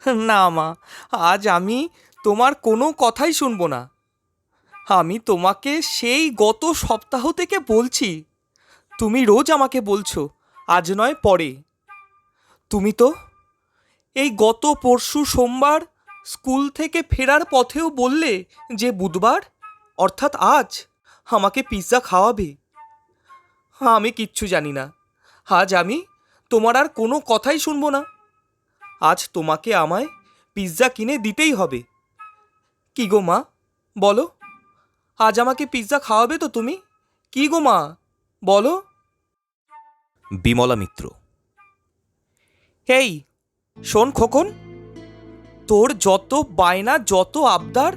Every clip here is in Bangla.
না মা, আজ আমি তোমার কোনো কথাই শুনবো না। আমি তোমাকে সেই গত সপ্তাহ থেকে বলছি, তুমি রোজ আমাকে বলছো আজ নয় পরে। তুমি তো এই গত পরশু সোমবার স্কুল থেকে ফেরার পথেও বললে যে বুধবার অর্থাৎ আজ আমাকে পিৎজা খাওয়াবে। আমি কিচ্ছু জানি না, আজ আমি তোমার আর কোনো কথাই শুনবো না। আজ তোমাকে আমায় পিৎজা কিনে দিতেই হবে। কি গো মা, বলো, আজ আমাকে পিৎজা খাওয়াবে তো তুমি? কি গো মা, বলো। বিমলা মিত্র। এই শোন খোকন, তোর যত বায়না যত আবদার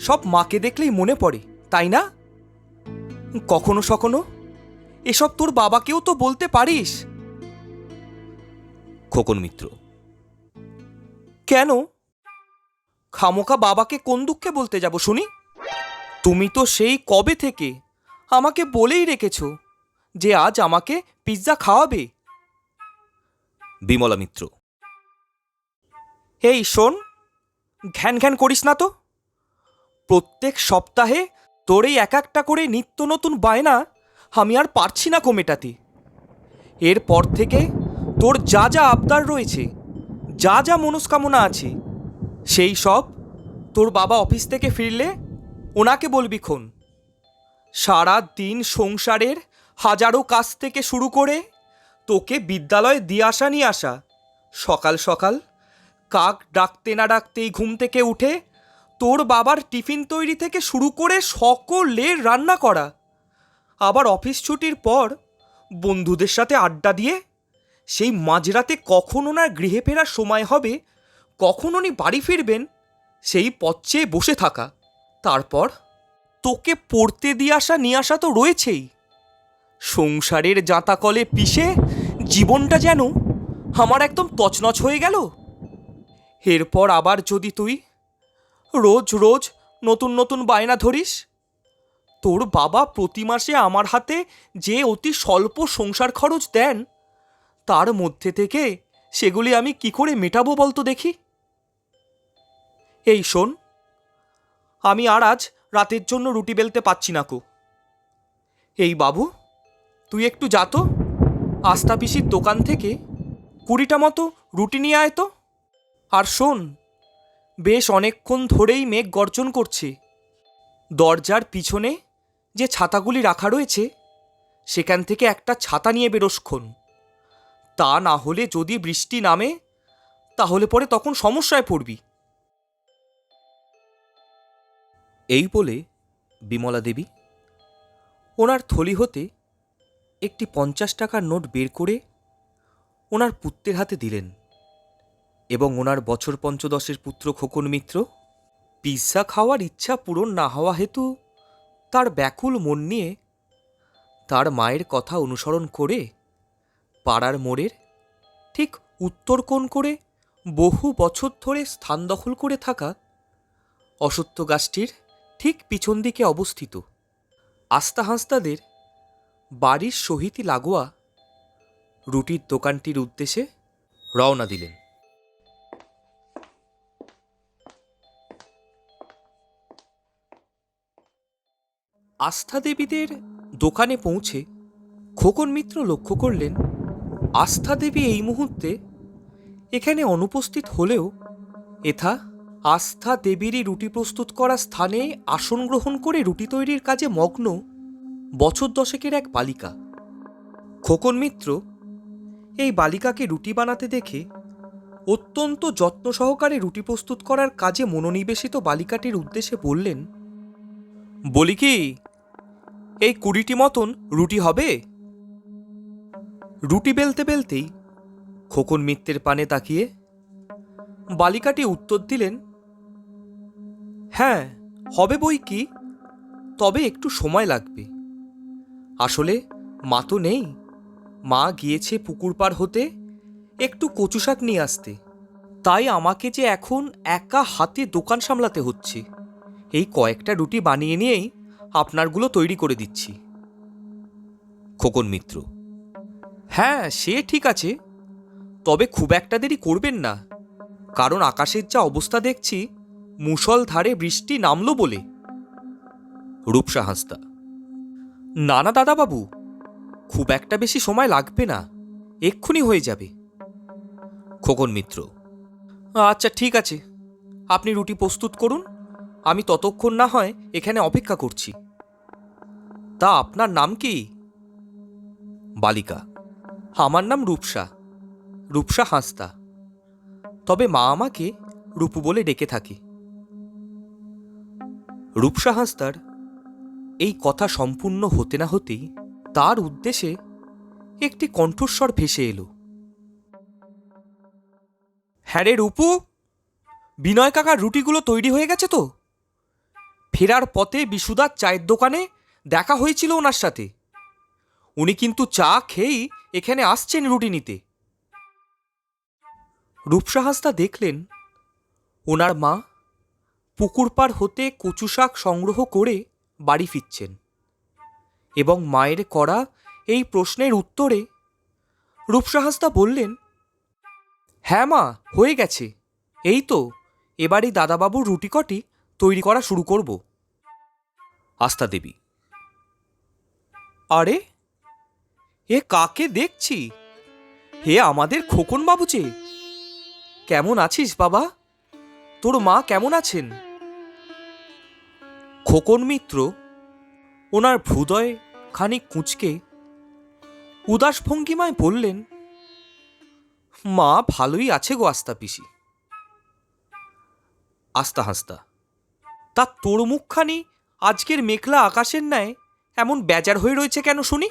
সব মাকে দেখলেই মনে পড়ে, তাই না? কখনো সখনো এসব তোর বাবাকেও তো বলতে পারিস। খোকন মিত্র। কেন খামোকা বাবাকে কোন দুঃখে বলতে যাব শুনি? তুমি তো সেই কবে থেকে আমাকে বলেই রেখেছো যে আজ আমাকে পিৎজা খাওয়াবে। বিমলা মিত্র। এই শোন, ঘ্যান ঘ্যান করিস না তো। প্রত্যেক সপ্তাহে তোর এই এক একটা করে নিত্য নতুন বায়না আমি আর পারছি না কো মেটাতে। এরপর থেকে তোর যা যা আবদার রয়েছে, যা যা মনস্কামনা আছে, সেই সব তোর বাবা অফিস থেকে ফিরলে ওনাকে বলবি খন। সারা দিন সংসারের হাজারো কাজ থেকে শুরু করে তোকে বিদ্যালয়ে দিয়ে আসা নিয়ে আসা, সকাল সকাল কাক ডাকতে না ডাকতেই ঘুম থেকে উঠে তোর বাবার টিফিন তৈরি থেকে শুরু করে সকলের রান্না করা, আবার অফিস ছুটির পর বন্ধুদের সাথে আড্ডা দিয়ে সেই মাঝরাতে কখন ওনার গৃহে ফেরার সময় হবে, কখন উনি বাড়ি ফিরবেন, সেই পথ চেয়ে বসে থাকা। তারপর তোকে পড়তে দিয়ে আসা নিয়ে আসা তো রয়েছেই। সংসারের জাঁতাকলে পিষে জীবনটা যেন আমার একদম তছনছ হয়ে গেল। এরপর আবার যদি তুই রোজ রোজ নতুন নতুন বায়না ধরিস, তোর বাবা প্রতি মাসে আমার হাতে যে অতি স্বল্প সংসার খরচ দেন, তার মধ্যে থেকে সেগুলি আমি কি করে মেটাবো বলতো দেখি। এই শোন, আমি আর আজ রাতের জন্য রুটি বেলতে পাচ্ছি না কো। এই বাবু, তুই একটু যা তো আস্থা পিসির দোকান থেকে 20টা মতো রুটি নিয়ে আয় তো। আর শোন, বেশ অনেকক্ষণ ধরেই মেঘ গর্জন করছে। দরজার পিছনে যে ছাতাগুলি রাখা রয়েছে সেখান থেকে একটা ছাতা নিয়ে বেরোসক্ষণ। তা না হলে যদি বৃষ্টি নামে তাহলে পরে তখন সমস্যায় পড়বি। এই বলে বিমলা দেবী ওনার থলি হতে একটি 50 টাকার নোট বের করে ওনার পুত্রের হাতে দিলেন এবং ওনার বছর পঞ্চদশের পুত্র খোকন মিত্র পিৎজা খাওয়ার ইচ্ছা পূরণ না হওয়া হেতু তার ব্যাকুল মন নিয়ে তার মায়ের কথা অনুসরণ করে পাড়ার মোড়ের ঠিক উত্তর কোণ করে বহু বছর ধরে স্থান দখল করে থাকা অশ্বত্থ গাছটির ঠিক পিছন দিকে অবস্থিত আস্তা হাঁসদাদের বাড়ির সহিতি লাগোয়া রুটির দোকানটির উদ্দেশ্যে রওনা দিলেন। আস্থা দেবীদের দোকানে পৌঁছে খোকন মিত্র লক্ষ্য করলেন আস্থা দেবী এই মুহূর্তে এখানে অনুপস্থিত হলেও এথা আস্থা দেবীরই রুটি প্রস্তুত করা স্থানে আসন গ্রহণ করে রুটি তৈরির কাজে মগ্ন বছর দশেকের এক বালিকা। খোকন মিত্র এই বালিকাকে রুটি বানাতে দেখে অত্যন্ত যত্ন সহকারে রুটি প্রস্তুত করার কাজে মনোনিবেশিত বালিকাটির উদ্দেশ্যে বললেন, বলি কি, এই 20টি মতন রুটি হবে? রুটি বেলতে বেলতেই খোকন মিত্রের পানে তাকিয়ে বালিকাটি উত্তর দিলেন, হ্যাঁ হবে বই কি, তবে একটু সময় লাগবে। আসলে মা তো নেই, মা গিয়েছে পুকুর পাড় হতে একটু কচু শাক নিয়ে আসতে, তাই আমাকে যে এখন একা হাতে দোকান সামলাতে হচ্ছে। এই কয়েকটা রুটি বানিয়ে নিয়েই আপনারগুলো তৈরি করে দিচ্ছি। খোকন মিত্র। হ্যাঁ সে ঠিক আছে, তবে খুব একটা দেরি করবেন না। কারণ আকাশের যা অবস্থা দেখছি মুষলধারে বৃষ্টি নামলো বলে। রূপসা হাসতা। না না দাদাবাবু, খুব একটা বেশি সময় লাগবে না, এক্ষুনি হয়ে যাবে। খোকন মিত্র। আচ্ছা ঠিক আছে, আপনি রুটি প্রস্তুত করুন, আমি ততক্ষণ না হয় এখানে অপেক্ষা করছি। তা আপনার নাম কি? বালিকা। আমার নাম রূপসা, রূপসা হাঁসদা, তবে মা আমাকে রূপু বলে ডেকে থাকে। রূপসা হাসতার এই কথা সম্পূর্ণ হতে না হতেই তার উদ্দেশ্যে একটি কণ্ঠস্বর ভেসে এলো। হ্যাঁ রে রূপু, বিনয় কাকার রুটিগুলো তৈরি হয়ে গেছে তো? ফেরার পথে বিশুদার চায়ের দোকানে দেখা হয়েছিল ওনার সাথে, উনি কিন্তু চা খেয়েই এখানে আসছেন রুটি নিতে। রূপসা হাঁসদা দেখলেন ওনার মা পুকুর পাড় হতে কচু শাক সংগ্রহ করে বাড়ি ফিরছেন, এবং মায়ের করা এই প্রশ্নের উত্তরে রূপসা হাঁসদা বললেন, হ্যাঁ মা, হয়ে গেছে, এই তো এবারই দাদাবাবুর রুটি কটি তৈরি করা শুরু করব। আস্থা দেবী। আরে এ কাকে দেখছি? হে আমাদের খোকন বাবু যে, কেমন আছিস বাবা? তোর মা কেমন আছেন? খোকন মিত্র ওনার ভ্রুদয় খানিক কুঁচকে উদাস ভঙ্গিমায় বললেন, মা ভালোই আছে গো আস্তা পিসি। আস্থা হাসতা। তা তোর মুখখানি আজকের মেঘলা আকাশের ন্যায় এমন বেজার হয়ে রয়েছে কেন শুনি?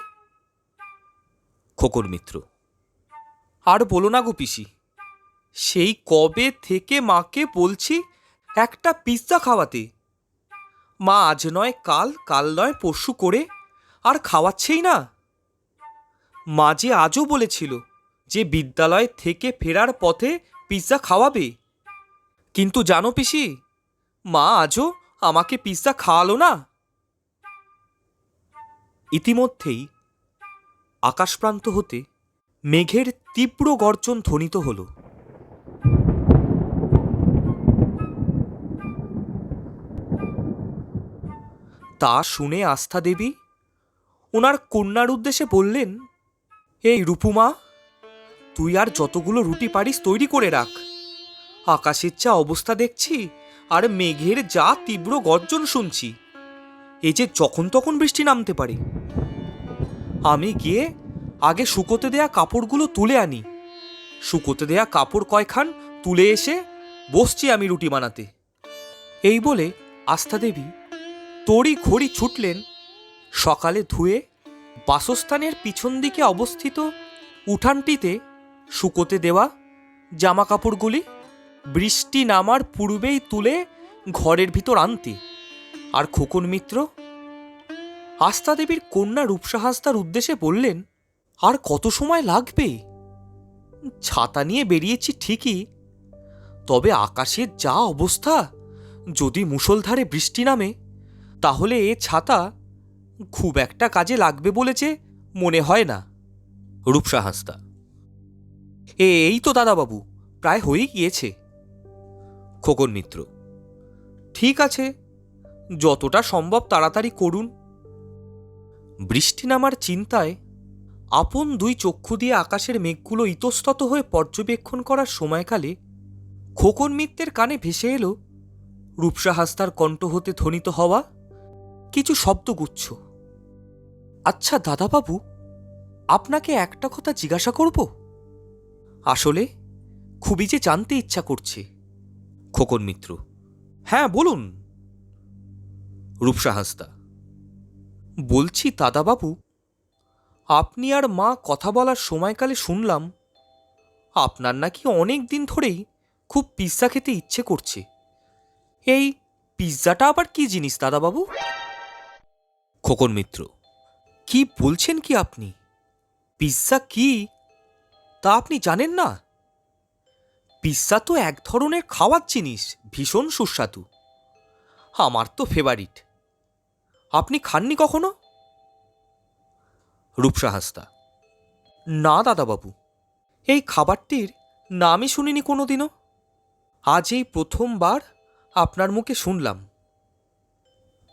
খোকন মিত্র। আর বলো না গো পিসি, সেই কবে থেকে মাকে বলছি একটা পিৎজা খাওয়াতে, মা আজ নয় কাল, কাল নয় পরশু করে আর খাওয়াচ্ছেই না। মা যে আজও বলেছিল যে বিদ্যালয় থেকে ফেরার পথে পিৎজা খাওয়াবে, কিন্তু জানো পিসি, মা আজও আমাকে পিৎজা খাওয়ালো না। ইতিমধ্যেই আকাশপ্রান্ত হতে মেঘের তীব্র গর্জন ধ্বনিত হল। তা শুনে আস্থা দেবী ওনার কন্যার উদ্দেশ্যে বললেন, এই রূপুমা, তুই আর যতগুলো রুটি পারিস তৈরি করে রাখ, আকাশের যা অবস্থা দেখছি আর মেঘের যা তীব্র গর্জন শুনছি, এই যে যখন তখন বৃষ্টি নামতে পারে। আমি গিয়ে আগে শুকোতে দেয়া কাপড়গুলো তুলে আনি, শুকোতে দেয়া কাপড় কয়খান তুলে এসে বসছি আমি রুটি বানাতে। এই বলে আস্থা দেবী তড়ি ঘড়ি ছুটলেন সকালে ধুয়ে বাসস্থানের পিছন দিকে অবস্থিত উঠানটিতে শুকোতে দেওয়া জামা কাপড়গুলি বৃষ্টি নামার পূর্বেই তুলে ঘরের ভিতর আনতে। আর খোকন মিত্র আস্থা দেবীর কন্যা রূপসা হাঁসদার উদ্দেশ্যে বললেন, আর কত সময় লাগবে? ছাতা নিয়ে বেরিয়েছি ঠিকই, তবে আকাশের যা অবস্থা, যদি মুষলধারে বৃষ্টি নামে তাহলে এ ছাতা খুব একটা কাজে লাগবে বলেছে মনে হয় না। রূপসা হাসতা। এই তো দাদাবাবু, প্রায় হয়ে গিয়েছে। খোকন মিত্র। ঠিক আছে, যতটা সম্ভব তাড়াতাড়ি করুন। বৃষ্টি নামার চিন্তায় আপন দুই চক্ষু দিয়ে আকাশের মেঘগুলো ইতস্তত হয়ে পর্যবেক্ষণ করার সময়কালে খোকন মিত্রের কানে ভেসে এলো রূপসা হাঁসদার কণ্ঠ হতে ধ্বনিত হওয়া কিছু শব্দগুচ্ছ। আচ্ছা দাদাবাবু, আপনাকে একটা কথা জিজ্ঞাসা করব, আসলে খুবই যে জানতে ইচ্ছা করছে। খোকন মিত্র। হ্যাঁ বলুন। রূপসা হাসতা। বলছি দাদাবাবু, আপনি আর মা কথা বলার সময়কালে শুনলাম আপনার নাকি অনেক দিন ধরেই খুব পিৎজা খেতে ইচ্ছে করছে। এই পিৎজাটা আবার কি জিনিস দাদাবাবু? খোকন মিত্র। কি বলছেন কি আপনি? পিৎজা কি তা আপনি জানেন না? পিৎজা তো এক ধরনের খাওয়ার জিনিস, ভীষণ সুস্বাদু, আমার তো ফেভারিট। আপনি খাননি কখনো? রূপসা হাসতা। না দাদাবাবু, এই খাবারটির নামই শুনিনি কোনোদিনও। আজ এই প্রথমবার আপনার মুখে শুনলাম।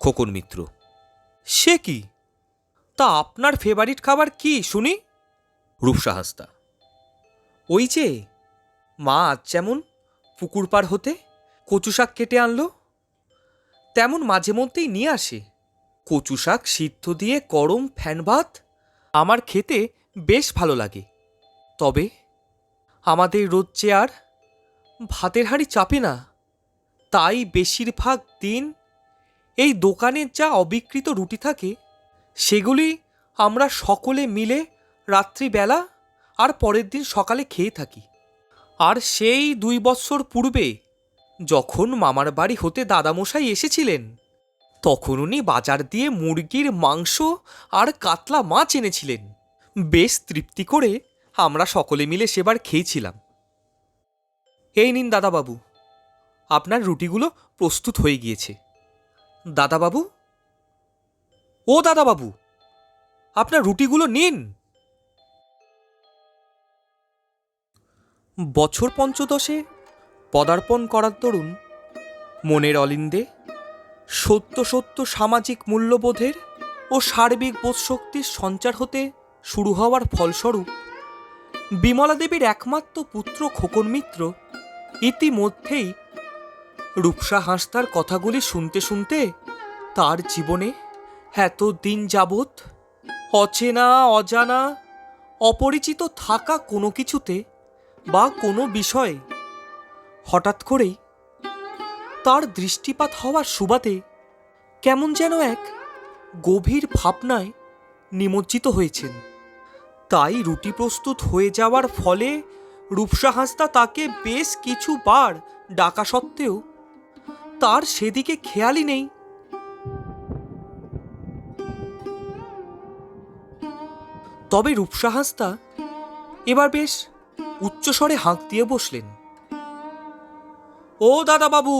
খোকন মিত্র। সে কি? তা আপনার ফেভারিট খাবার কি শুনি? রূপসা হাঁসদা। ওই যে মা আজ যেমন পুকুর পার হতে কচু শাক কেটে আনলো, তেমন মাঝে মধ্যেই নিয়ে আসে কচু শাক সিদ্ধ দিয়ে গরম ফ্যান ভাত। আমার খেতে বেশ ভালো লাগে। তবে আমাদের রোজ যে আর ভাতের হাঁড়ি চাপে না, তাই বেশিরভাগ দিন এই দোকানের যা অবিকৃত রুটি থাকে সেগুলি আমরা সকলে মিলে রাত্রিবেলা আর পরের দিন সকালে খেয়ে থাকি। আর সেই 2 বৎসর পূর্বে যখন মামার বাড়ি হতে দাদামশাই এসেছিলেন, তখন উনি বাজার দিয়ে মুরগির মাংস আর কাতলা মাছ এনেছিলেন। বেশ তৃপ্তি করে আমরা সকলে মিলে সেবার খেয়েছিলাম। এই নিন দাদাবাবু, আপনার রুটিগুলো প্রস্তুত হয়ে গিয়েছে। দাদাবাবু, ও দাদাবাবু, আপনার রুটিগুলো নিন। বছর পঞ্চদশে পদার্পণ করার দরুন মনের অলিন্দে সত্য সত্য সামাজিক মূল্যবোধের ও সার্বিক বোধশক্তির সঞ্চার হতে শুরু হওয়ার ফলস্বরূপ বিমলা দেবীর একমাত্র পুত্র খোকন মিত্র ইতিমধ্যেই রূপসা হাঁসদার কথাগুলি শুনতে শুনতে তার জীবনে এত দিন যাবৎ অচেনা অজানা অপরিচিত থাকা কোনো কিছুতে বা কোনো বিষয়ে হঠাৎ করেই তার দৃষ্টিপাত হওয়ার সুবাদে কেমন যেন এক গভীর ভাবনায় নিমজ্জিত হয়েছেন। তাই রুটি প্রস্তুত হয়ে যাওয়ার ফলে রূপসা হাঁসদা তাকে বেশ কিছুবার ডাকা সত্ত্বেও তার সেদিকে খেয়ালই নেই। তবে রূপসা হাঁসদা এবার বেশ উচ্চস্বরে হাঁক দিয়ে বসলেন। ও দাদাবাবু,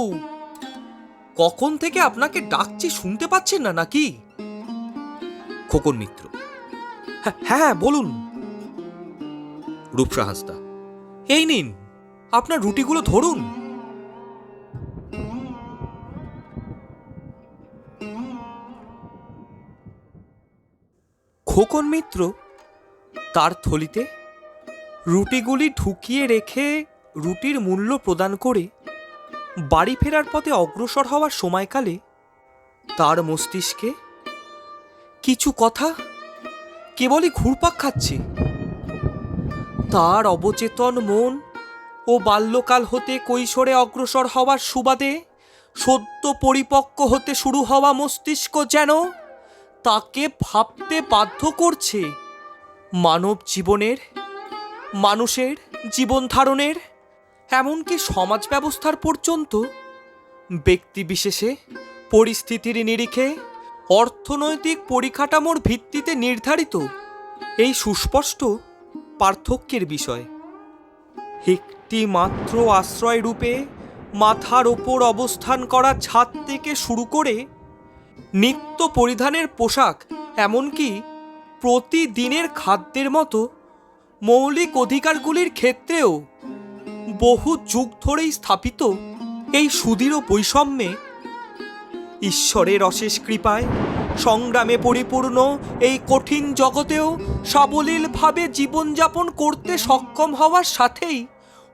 কখন থেকে আপনাকে ডাকছি শুনতে পাচ্ছেন না নাকি? খোকন মিত্র। হ্যাঁ বলুন। রূপসা হাঁসদা। এই নিন, আপনার রুটিগুলো ধরুন। খোকন মিত্র তার থলিতে রুটিগুলি ঢুকিয়ে রেখে রুটির মূল্য প্রদান করে বাড়ি ফেরার পথে অগ্রসর হওয়ার সময়কালে তার মস্তিষ্কে কিছু কথা কেবলই ঘুরপাক খাচ্ছে। তার অবচেতন মন ও বাল্যকাল হতে কৈশোরে অগ্রসর হওয়ার সুবাদে সদ্য পরিপক্ক হতে শুরু হওয়া মস্তিষ্ক যেন তাকে ভাবতে বাধ্য করছে মানব জীবনের, মানুষের জীবন ধারণের, এমনকি সমাজ ব্যবস্থার পর্যন্ত ব্যক্তিবিশেষে পরিস্থিতির নিরিখে অর্থনৈতিক পরিকাঠামোর ভিত্তিতে নির্ধারিত এই সুস্পষ্ট পার্থক্যের বিষয়। একটি মাত্র আশ্রয় রূপে মাথার ওপর অবস্থান করা ছাদ থেকে শুরু করে নিত্য পরিধানের পোশাক, এমনকি প্রতিদিনের খাদ্যের মতো মৌলিক অধিকারগুলির ক্ষেত্রেও বহু যুগ ধরেই স্থাপিত এই সুদৃঢ় বৈষম্যে ঈশ্বরের অশেষ কৃপায় সংগ্রামে পরিপূর্ণ এই কঠিন জগতেও সাবলীলভাবে জীবনযাপন করতে সক্ষম হওয়ার সাথেই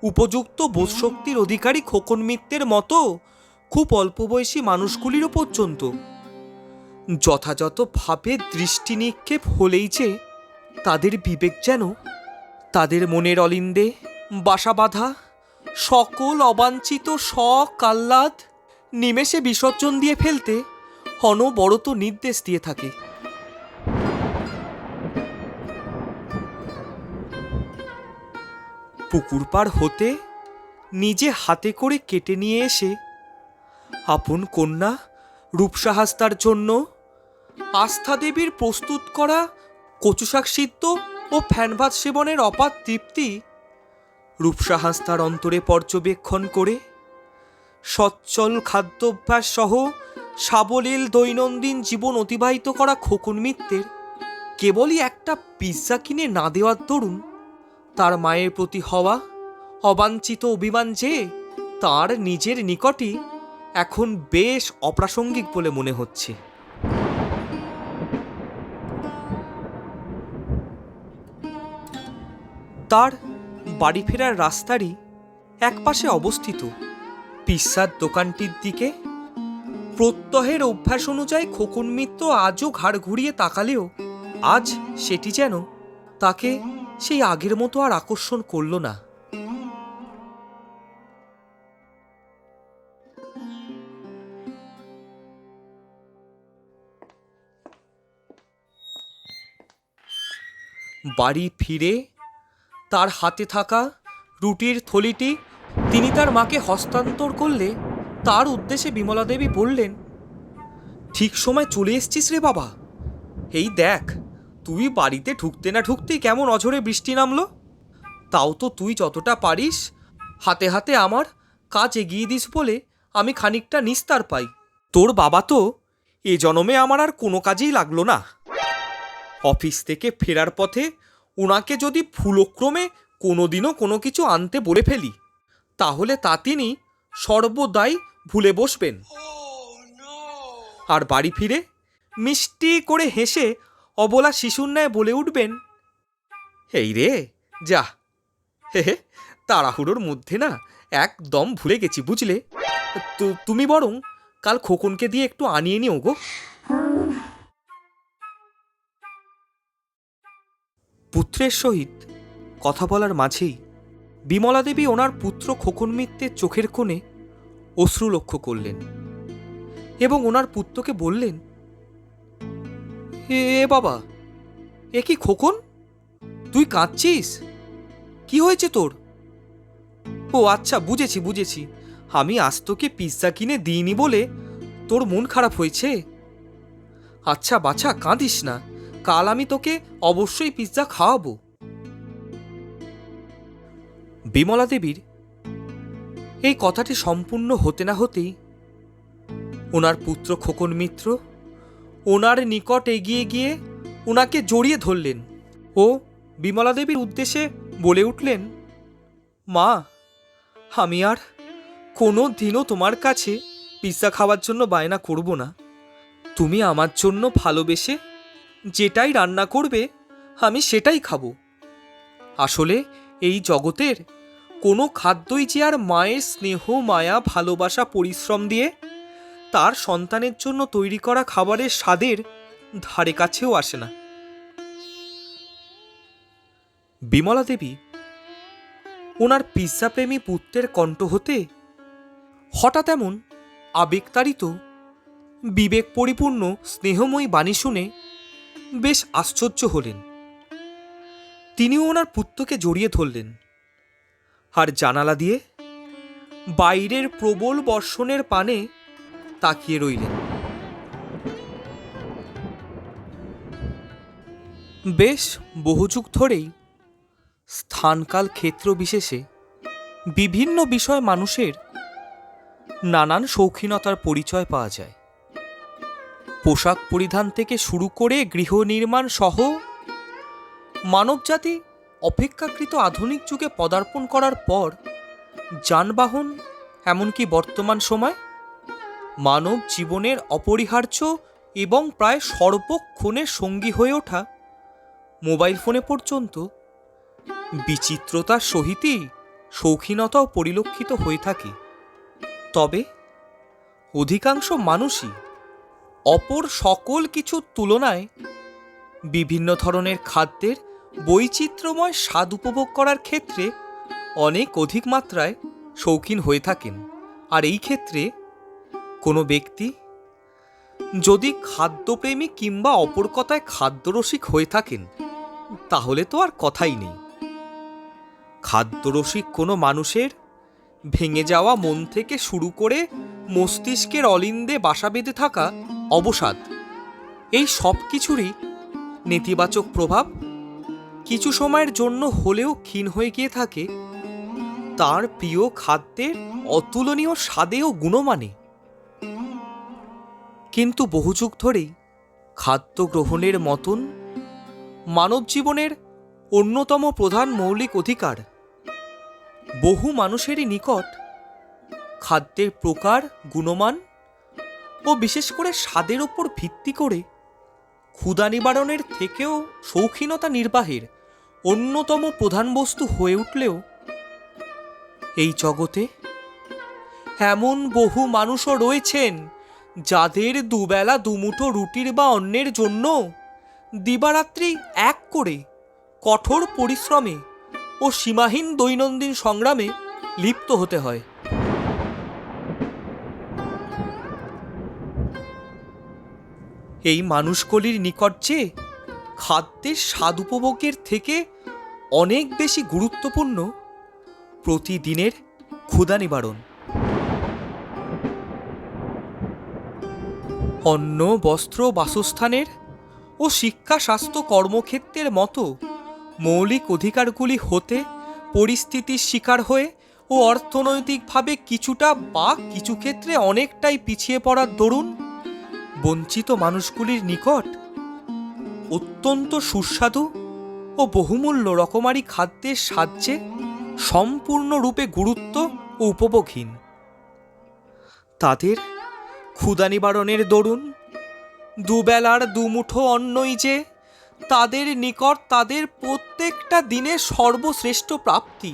উপযুক্ত বোধশক্তির অধিকারী খোকন মিত্রের মতো খুব অল্প বয়সী মানুষগুলিরও পর্যন্ত যথাযথভাবে দৃষ্টি নিক্ষেপ হলেই যে তাদের বিবেক যেন তাদের মনের অলিন্দে বাসা বাঁধা সকল অবাঞ্ছিত শখ আহ্লাদ নিমেষে বিসর্জন দিয়ে ফেলতে অনবরত নির্দেশ দিয়ে থাকে। পুকুর পার হতে নিজে হাতে করে কেটে নিয়ে এসে আপন কন্যা রূপসা হাঁসদার জন্য আস্থা দেবীর প্রস্তুত করা কচু শাক সিদ্ধ ও ফ্যান ভাত সেবনের অপার তৃপ্তি রূপসা হাঁসদার অন্তরে পর্যবেক্ষণ করে সচ্ছল খাদ্যাভ্যাস সহ সাবলীল দৈনন্দিন জীবন অতিবাহিত করা খোকন মিত্রের কেবলই একটা পিৎজা কিনে না দেওয়ার দরুন তার মায়ের প্রতি হওয়া অবাঞ্ছিত অভিমান যে তার নিজের নিকটই এখন বেশ অপ্রাসঙ্গিক বলে মনে হচ্ছে। তার বাড়ি ফেরার রাস্তারই একপাশে অবস্থিত পিৎজার দোকানটির দিকে প্রত্যহের অভ্যাস অনুযায়ী খোকন মিত্র আজও ঘাড় ঘুরিয়ে তাকালেও আজ সেটি যেন তাকে সেই আগের মতো আর আকর্ষণ করল না। বাড়ি ফিরে তার হাতে থাকা রুটির থলিটি তিনি তার মাকে হস্তান্তর করলে তার উদ্দেশ্যে বিমলা দেবী বললেন, ঠিক সময় চলে এসছিস রে বাবা। এই দেখ, তুই বাড়িতে ঢুকতে না ঢুকতেই কেমন অঝরে বৃষ্টি নামলো। তাও তো তুই যতটা পারিস হাতে হাতে আমার কাজ এগিয়ে দিস বলে আমি খানিকটা নিস্তার পাই। তোর বাবা তো এ জনমে আমার আর কোনো কাজেই লাগলো না। অফিস থেকে ফেরার পথে ওনাকে যদি ভুলক্রমে কোনোদিনও কোনো কিছু আনতে বলে ফেলি, তাহলে তা তিনি সর্বদাই ভুলে বসবেন। আর বাড়ি ফিরে মিষ্টি করে হেসে অবলা শিশুর ন্যায় বলে উঠবেন, এই রে যা, হে হে, তাড়াহুড়োর মধ্যে না একদম ভুলে গেছি বুঝলে। তুমি বরং কাল খোকনকে দিয়ে একটু আনিয়ে নিও গো। পুত্রের সহিত কথা বলার মাঝেই বিমলা দেবী ওনার পুত্র খোকন মিত্রের চোখের কোণে অশ্রু লক্ষ্য করলেন এবং ওনার পুত্রকে বললেন, এ বাবা, এ কি খোকন, তুই কাঁদছিস? কি হয়েছে তোর? ও আচ্ছা, বুঝেছি বুঝেছি, আমি আজ তোকে পিৎজা কিনে দিইনি বলে তোর মন খারাপ হয়েছে। আচ্ছা বাছা, কাঁদিস না, কাল আমি তোকে অবশ্যই পিৎজা খাওয়াবো। বিমলা দেবীর এই কথাটি সম্পূর্ণ হতে না হতেই ওনার পুত্র খোকন মিত্র ওনার নিকট এগিয়ে গিয়ে ওনাকে জড়িয়ে ধরলেন ও বিমলা দেবীর উদ্দেশ্যে বলে উঠলেন, মা, আমি আর কোনো দিনও তোমার কাছে পিৎজা খাওয়ার জন্য বায়না করব না। তুমি আমার জন্য ভালোবেসে যেটাই রান্না করবে আমি সেটাই খাবো। আসলে এই জগতের কোনো খাদ্যই যে আর মায়ের স্নেহ, মায়া, ভালোবাসা, পরিশ্রম দিয়ে তার সন্তানের জন্য তৈরি করা খাবারের স্বাদের ধারে কাছেও আসে না। বিমলা দেবী ওনার পিৎজা প্রেমী পুত্রের কণ্ঠ হতে হঠাৎ এমন আবেগতাড়িত, বিবেক পরিপূর্ণ, স্নেহময়ী বাণী শুনে বেশ আশ্চর্য হলেন। তিনিও ওনার পুত্রকে জড়িয়ে ধরলেন আর জানালা দিয়ে বাইরের প্রবল বর্ষণের পানে তাকিয়ে রইলেন। বেশ বহুযুগ ধরেই স্থানকাল ক্ষেত্র বিশেষে বিভিন্ন বিষয় মানুষের নানান শৌখিনতার পরিচয় পাওয়া যায়। পোশাক পরিধান থেকে শুরু করে গৃহ নির্মাণ সহ মানবজাতি অপেক্ষাকৃত আধুনিক যুগে পদার্পণ করার পর যানবাহন, এমনকি বর্তমান সময় মানব জীবনের অপরিহার্য এবং প্রায় সর্বক্ষণের সঙ্গী হয়ে ওঠা মোবাইল ফোনে পর্যন্ত বিচিত্রতার সহিতই শৌখিনতাও পরিলক্ষিত হয়ে থাকে। তবে অধিকাংশ মানুষই অপর সকল কিছুর তুলনায় বিভিন্ন ধরনের খাদ্যের বৈচিত্র্যময় স্বাদ উপভোগ করার ক্ষেত্রে অনেক অধিক মাত্রায় শৌখিন হয়ে থাকেন। আর এই ক্ষেত্রে কোনো ব্যক্তি যদি খাদ্যপ্রেমী কিংবা অপর কথায় খাদ্যরসিক হয়ে থাকেন, তাহলে তো আর কথাই নেই। খাদ্যরসিক কোনো মানুষের ভেঙে যাওয়া মন থেকে শুরু করে মস্তিষ্কের অলিন্দে বাসা বেঁধে থাকা অবসাদ, এই সব কিছুরই নেতিবাচক প্রভাব কিছু সময়ের জন্য হলেও ক্ষীণ হয়ে গিয়ে থাকে তার প্রিয় খাদ্যের অতুলনীয় স্বাদে ও গুণমানে। কিন্তু বহু যুগ ধরেই খাদ্য গ্রহণের মতন মানব জীবনের অন্যতম প্রধান মৌলিক অধিকার বহু মানুষেরই নিকট খাদ্যের প্রকার, গুণমান ও বিশেষ করে স্বাদের ওপর ভিত্তি করে ক্ষুধা নিবারণের থেকেও শৌখিনতা নির্বাহের অন্যতম প্রধান বস্তু হয়ে উঠলেও এই জগতে এমন বহু মানুষও রয়েছেন যাদের দুবেলা দুমুঠো রুটির বা অন্নের জন্য দিবারাত্রি এক করে কঠোর পরিশ্রমে ও সীমাহীন দৈনন্দিন সংগ্রামে লিপ্ত হতে হয়। এই মানুষগুলির নিকট যে খাদ্যের স্বাদ উপভোগের থেকে অনেক বেশি গুরুত্বপূর্ণ প্রতিদিনের ক্ষুধা নিবারণ। অন্ন, বস্ত্র, বাসস্থানের ও শিক্ষা, স্বাস্থ্য, কর্মক্ষেত্রের মতো মৌলিক অধিকারগুলি হতে পরিস্থিতির শিকার হয়ে ও অর্থনৈতিকভাবে কিছুটা বা কিছু ক্ষেত্রে অনেকটাই পিছিয়ে পড়ার দরুন বঞ্চিত মানুষগুলির নিকট অত্যন্ত সুস্বাদু ও বহুমূল্য রকমারি খাদ্যের সাহায্যে সম্পূর্ণরূপে গুরুত্ব ও উপভোগহীন। তাদের ক্ষুধা নিবারণের দরুন দুবেলার দুমুঠো অন্নই যে তাদের নিকট তাদের প্রত্যেকটা দিনের সর্বশ্রেষ্ঠ প্রাপ্তি।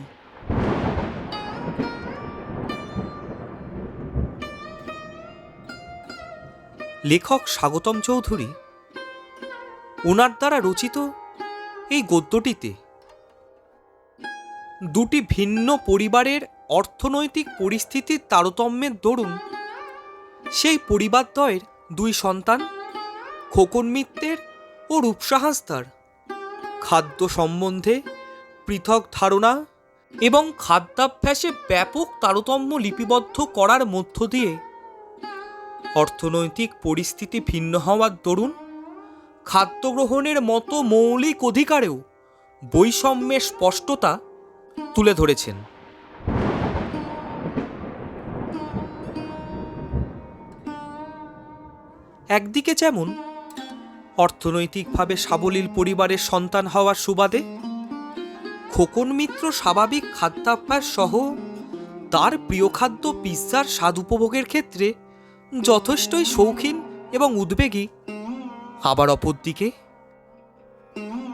লেখক স্বাগতম চৌধুরী ওনার দ্বারা রচিত এই গদ্যটিতে দুটি ভিন্ন পরিবারের অর্থনৈতিক পরিস্থিতির তারতম্যের দরুন সেই পরিবারদ্বয়ের দুই সন্তান খোকন মিত্রের ও রূপসা হাঁসদার খাদ্য সম্বন্ধে পৃথক ধারণা এবং খাদ্যাভ্যাসে ব্যাপক তারতম্য লিপিবদ্ধ করার মধ্য দিয়ে অর্থনৈতিক পরিস্থিতি ভিন্ন হওয়ার দরুন খাদ্য গ্রহণের মতো মৌলিক অধিকারেও বৈষম্যের স্পষ্টতা তুলে ধরেছেন। একদিকে যেমন অর্থনৈতিকভাবে সাবলীল পরিবারের সন্তান হওয়ার সুবাদে খোকন মিত্র স্বাভাবিক খাদ্যাভ্যাস সহ তার প্রিয় খাদ্য পিৎজার স্বাদ উপভোগের ক্ষেত্রে যথেষ্টই শৌখিন এবং উদ্বেগী, আবার অপরদিকে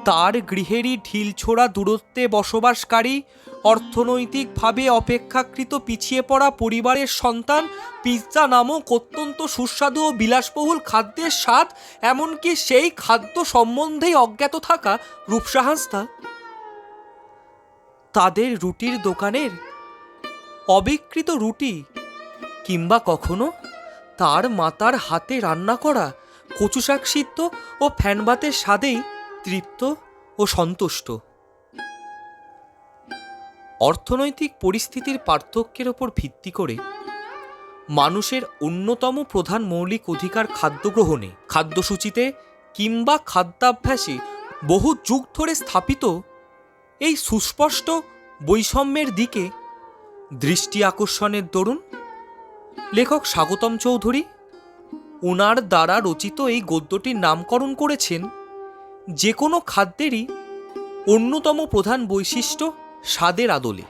তার গৃহেরই ঢিলছোড়া দূরত্বে বসবাসকারী অর্থনৈতিকভাবে অপেক্ষাকৃত পিছিয়ে পড়া পরিবারের সন্তান পিৎজা নামক অত্যন্ত সুস্বাদু ও বিলাসবহুল খাদ্যের স্বাদ, এমনকি সেই খাদ্য সম্বন্ধেই অজ্ঞাত থাকা রূপসা হাঁসদা তাদের রুটির দোকানের অবিকৃত রুটি কিংবা কখনো তার মাতার হাতে রান্না করা কচু শাক সিদ্ধ ও ফ্যানভাতের স্বাদেই তৃপ্ত ও সন্তুষ্ট। অর্থনৈতিক পরিস্থিতির পার্থক্যের ওপর ভিত্তি করে মানুষের অন্যতম প্রধান মৌলিক অধিকার খাদ্য গ্রহণে, খাদ্যসূচিতে কিংবা খাদ্যাভ্যাসে বহু যুগ ধরে স্থাপিত এই সুস্পষ্ট বৈষম্যের দিকে দৃষ্টি আকর্ষণের দরুন লেখক স্বাগতম চৌধুরী ওনার দ্বারা রচিত এই গদ্যটির নামকরণ করেছেন যে কোনো খাদ্যেরই অন্যতম প্রধান বৈশিষ্ট্য স্বাদের আদলে।